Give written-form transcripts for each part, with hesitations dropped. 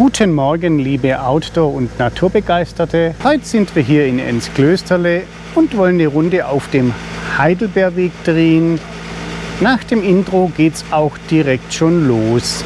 Guten Morgen, liebe Outdoor- und Naturbegeisterte. Heute sind wir hier in Enz-Klösterle und wollen eine Runde auf dem Heidelbeerweg drehen. Nach dem Intro geht's auch direkt schon los.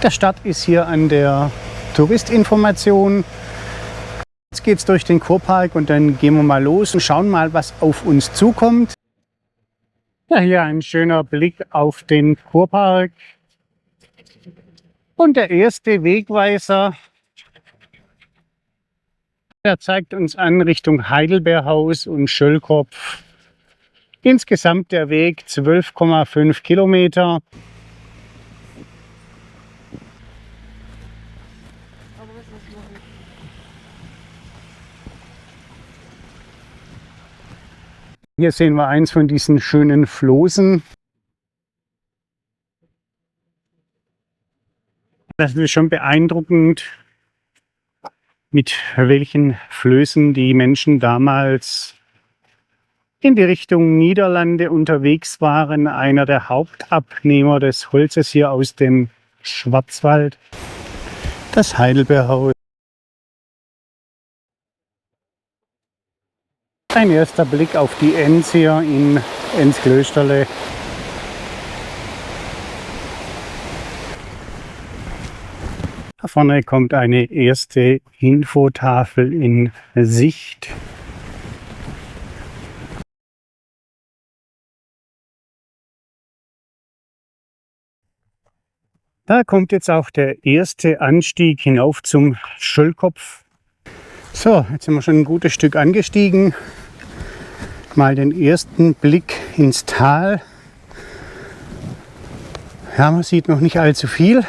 Der Start ist hier an der Touristinformation. Jetzt geht es durch den Kurpark und dann gehen wir mal los und schauen mal, was auf uns zukommt. Ja, hier ein schöner Blick auf den Kurpark. Und der erste Wegweiser, der zeigt uns an Richtung Heidelbeerhaus und Schöllkopf. Insgesamt der Weg 12,5 Kilometer. Hier sehen wir eins von diesen schönen Floßen. Das ist schon beeindruckend, mit welchen Flößen die Menschen damals in die Richtung Niederlande unterwegs waren. Einer der Hauptabnehmer des Holzes hier aus dem Schwarzwald. Das Heidelbeerhaus. Ein erster Blick auf die Enz hier in Enz-Klösterle. Da vorne kommt eine erste Infotafel in Sicht. Da kommt jetzt auch der erste Anstieg hinauf zum Schöllkopf. So, jetzt sind wir schon ein gutes Stück angestiegen. Mal den ersten Blick ins Tal. Ja, man sieht noch nicht allzu viel.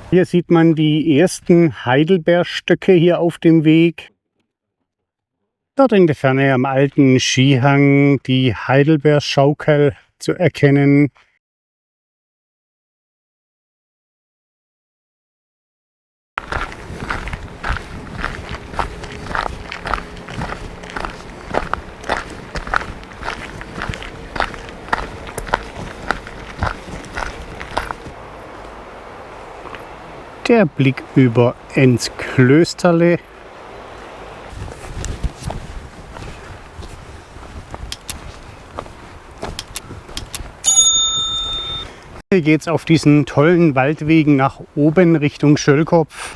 Hier sieht man die ersten Heidelbeerstöcke hier auf dem Weg. Dort in der Ferne am alten Skihang die Heidelbeerschaukel zu erkennen. Der Blick über Enz-Klösterle. Hier geht es auf diesen tollen Waldwegen nach oben Richtung Schöllkopf.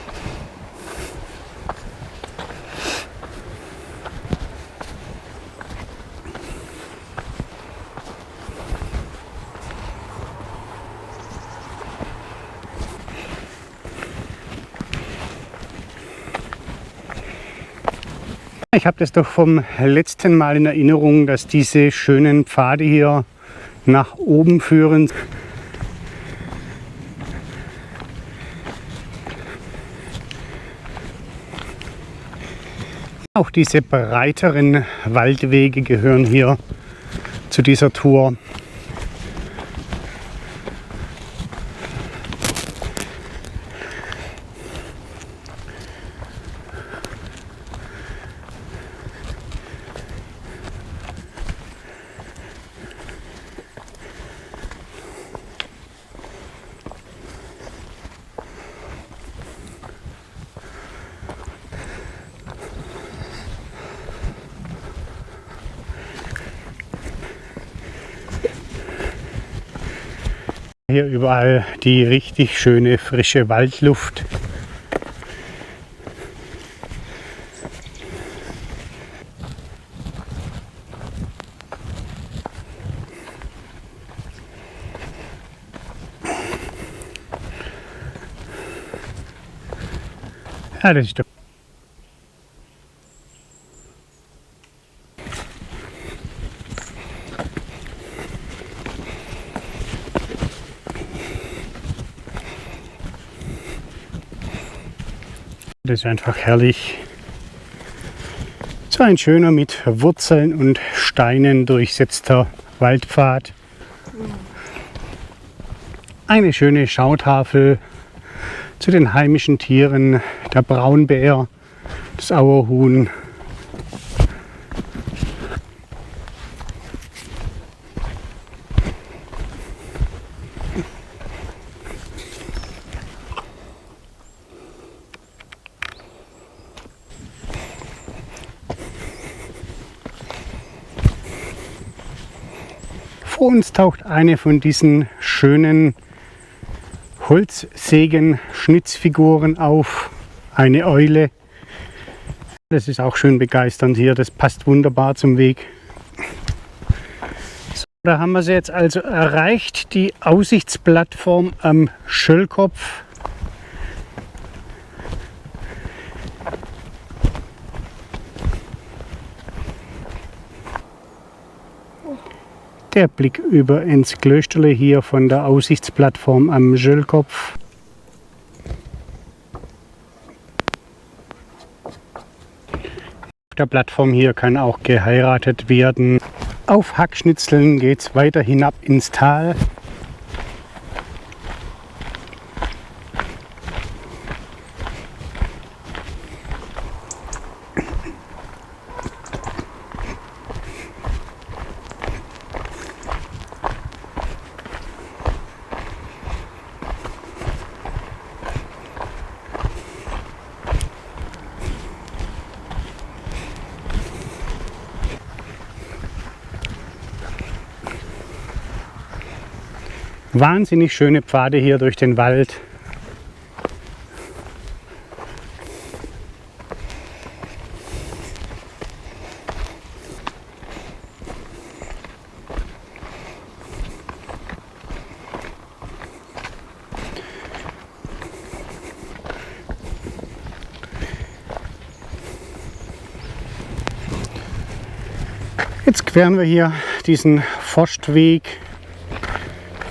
Ich habe das doch vom letzten Mal in Erinnerung, dass diese schönen Pfade hier nach oben führen. Auch diese breiteren Waldwege gehören hier zu dieser Tour. Hier überall die richtig schöne frische Waldluft. Ja, das ist doch. Das ist einfach herrlich. So ein schöner mit Wurzeln und Steinen durchsetzter Waldpfad. Eine schöne Schautafel zu den heimischen Tieren, der Braunbär, das Auerhuhn. Vor uns taucht eine von diesen schönen Holzsägen-Schnitzfiguren auf, eine Eule. Das ist auch schön begeisternd hier, das passt wunderbar zum Weg. So, da haben wir sie jetzt also erreicht, die Aussichtsplattform am Schöllkopf. Der Blick über ins Klösterle hier von der Aussichtsplattform am Schöllkopf. Auf der Plattform hier kann auch geheiratet werden. Auf Hackschnitzeln geht es weiter hinab ins Tal. Wahnsinnig schöne Pfade hier durch den Wald. Jetzt queren wir hier diesen Forstweg.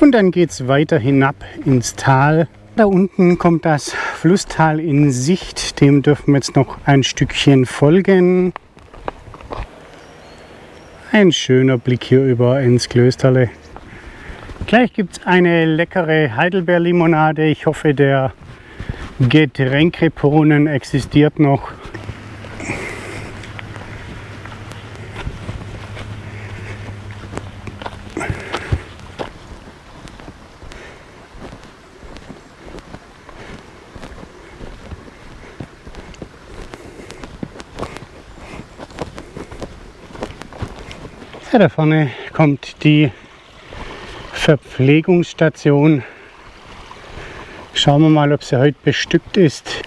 Und dann geht es weiter hinab ins Tal. Da unten kommt das Flusstal in Sicht. Dem dürfen wir jetzt noch ein Stückchen folgen. Ein schöner Blick hier über ins Klösterle. Gleich gibt es eine leckere Heidelbeerlimonade. Ich hoffe, der Getränkebrunnen existiert noch. Ja, da vorne kommt die Verpflegungsstation. Schauen wir mal, ob sie heute bestückt ist.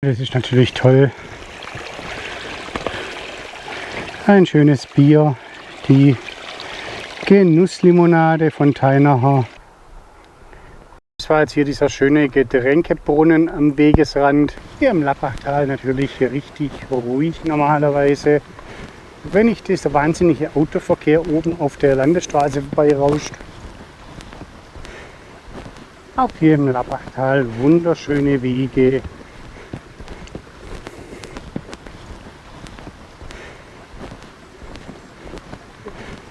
Das ist natürlich toll. Ein schönes Bier, die Genusslimonade von Teinacher. Das war jetzt hier dieser schöne Getränkebrunnen am Wegesrand. Hier im Lappachtal natürlich richtig ruhig normalerweise. Wenn nicht dieser wahnsinnige Autoverkehr oben auf der Landesstraße vorbeirauscht. Auch hier im Lappachtal wunderschöne Wege.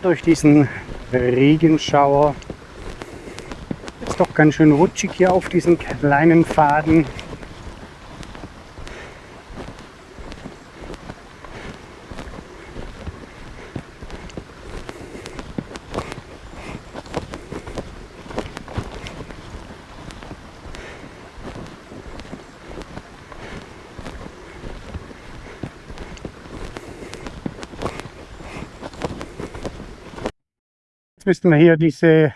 Durch diesen Regenschauer. Ist doch ganz schön rutschig hier auf diesen kleinen Pfaden. Jetzt müssen wir hier diese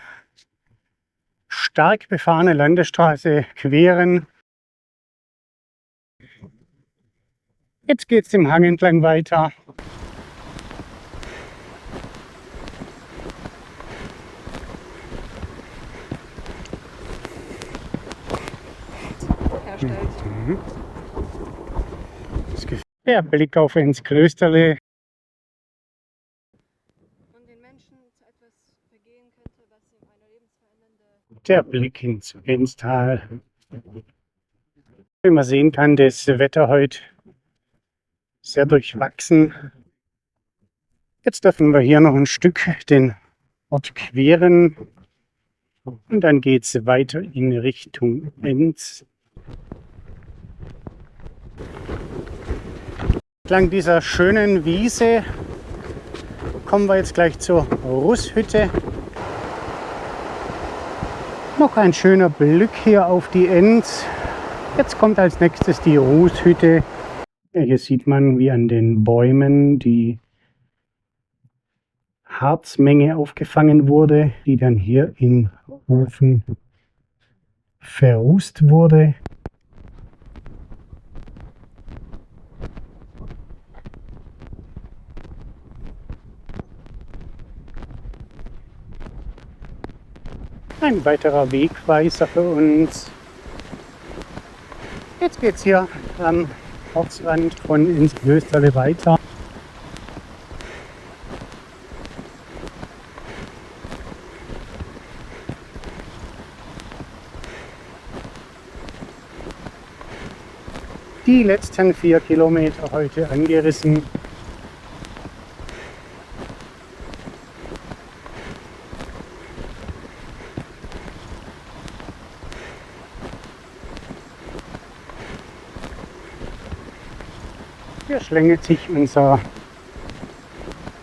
stark befahrene Landesstraße queren. Jetzt geht es im Hang entlang weiter. Mhm. Der Blick auf ins Klösterle. Der Blick ins Tal. Wie man sehen kann, das Wetter heute sehr durchwachsen. Jetzt dürfen wir hier noch ein Stück den Ort queren und dann geht es weiter in Richtung Enz. Entlang dieser schönen Wiese kommen wir jetzt gleich zur Russhütte. Noch ein schöner Blick hier auf die Enz. Jetzt kommt als nächstes die Rushütte. Ja, hier sieht man, wie an den Bäumen die Harzmenge aufgefangen wurde, die dann hier im Ofen verrußt wurde. Ein weiterer Wegweiser für uns. Jetzt geht es hier am Ortsrand von ins Klösterle weiter. Die letzten 4 Kilometer heute angerissen. Hier schlängelt sich unser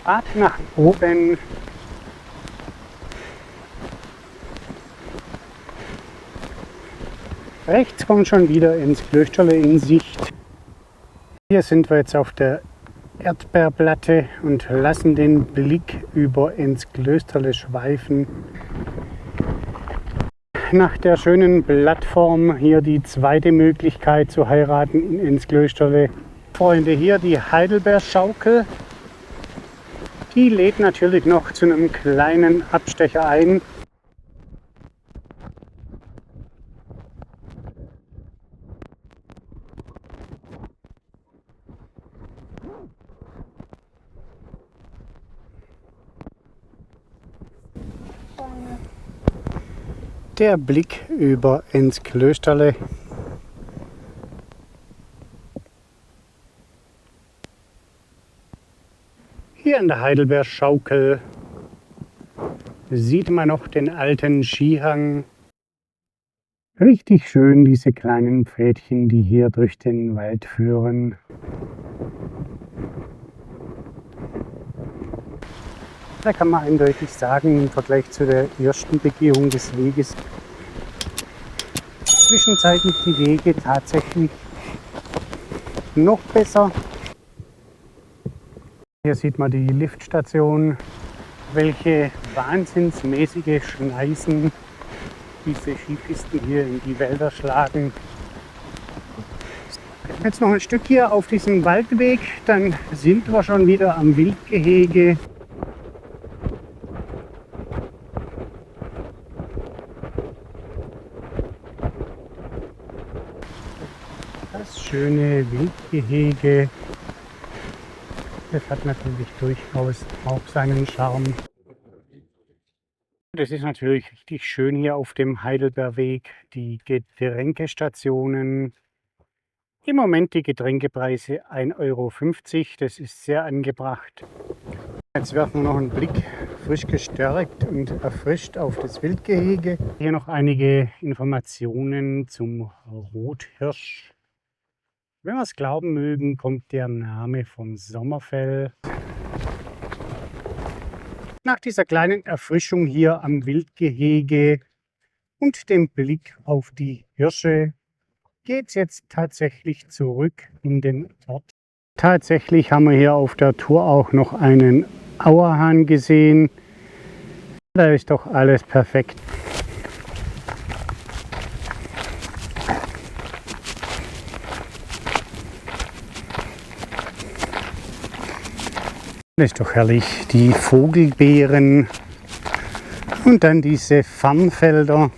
Pfad nach oben. Rechts kommt schon wieder ins Klösterle in Sicht. Hier sind wir jetzt auf der Erdbeerplatte und lassen den Blick über ins Klösterle schweifen. Nach der schönen Plattform hier die zweite Möglichkeit zu heiraten in Enzklösterle. Freunde, hier die Heidelbeerschaukel. Die lädt natürlich noch zu einem kleinen Abstecher ein. Der Blick über Enzklösterle. Hier an der Heidelbeerschaukel sieht man noch den alten Skihang. Richtig schön, diese kleinen Pfädchen, die hier durch den Wald führen. Da kann man eindeutig sagen, im Vergleich zu der ersten Begehung des Weges, zwischenzeitlich die Wege tatsächlich noch besser. Hier sieht man die Liftstation, welche wahnsinnsmäßige Schneisen diese Skipisten hier in die Wälder schlagen. Jetzt noch ein Stück hier auf diesem Waldweg, dann sind wir schon wieder am Wildgehege. Das schöne Wildgehege. Das hat natürlich durchaus auch seinen Charme. Das ist natürlich richtig schön hier auf dem Heidelbeerweg. Die Getränkestationen. Im Moment die Getränkepreise 1,50 €. Das ist sehr angebracht. Jetzt werfen wir noch einen Blick frisch gestärkt und erfrischt auf das Wildgehege. Hier noch einige Informationen zum Rothirsch. Wenn wir es glauben mögen, kommt der Name vom Sommerfell. Nach dieser kleinen Erfrischung hier am Wildgehege und dem Blick auf die Hirsche geht es jetzt tatsächlich zurück in den Ort. Tatsächlich haben wir hier auf der Tour auch noch einen Auerhahn gesehen. Da ist doch alles perfekt. Das ist doch herrlich, die Vogelbeeren und dann diese Farnfelder.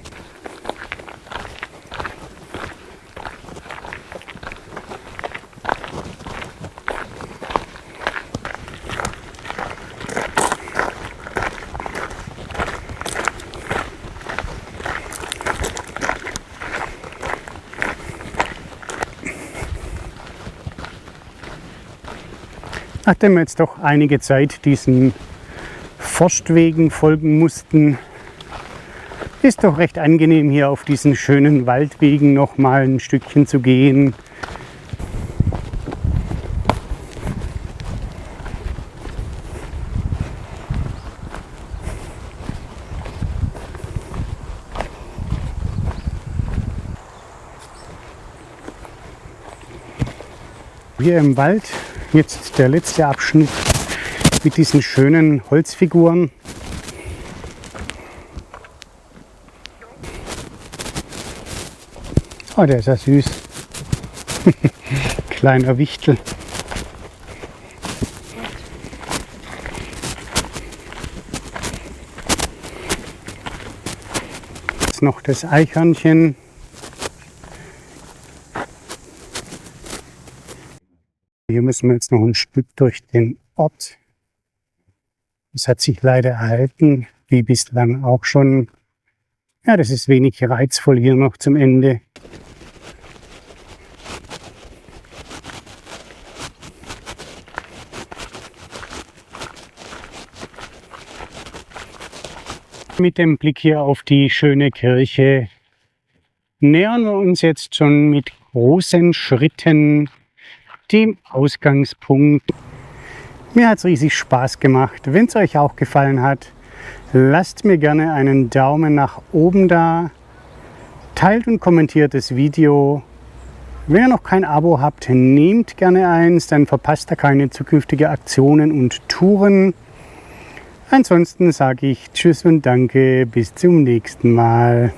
Nachdem wir jetzt doch einige Zeit diesen Forstwegen folgen mussten. Ist doch recht angenehm, hier auf diesen schönen Waldwegen noch mal ein Stückchen zu gehen. Hier im Wald jetzt der letzte Abschnitt mit diesen schönen Holzfiguren. Oh, der ist ja süß. Kleiner Wichtel. Jetzt noch das Eichhörnchen. Hier müssen wir jetzt noch ein Stück durch den Ort. Das hat sich leider erhalten, wie bislang auch schon. Ja, das ist wenig reizvoll hier noch zum Ende. Mit dem Blick hier auf die schöne Kirche nähern wir uns jetzt schon mit großen Schritten dem Ausgangspunkt. Mir hat es riesig Spaß gemacht. Wenn es euch auch gefallen hat, lasst mir gerne einen Daumen nach oben da. Teilt und kommentiert das Video. Wenn ihr noch kein Abo habt, nehmt gerne eins, dann verpasst ihr keine zukünftigen Aktionen und Touren. Ansonsten sage ich Tschüss und Danke, bis zum nächsten Mal.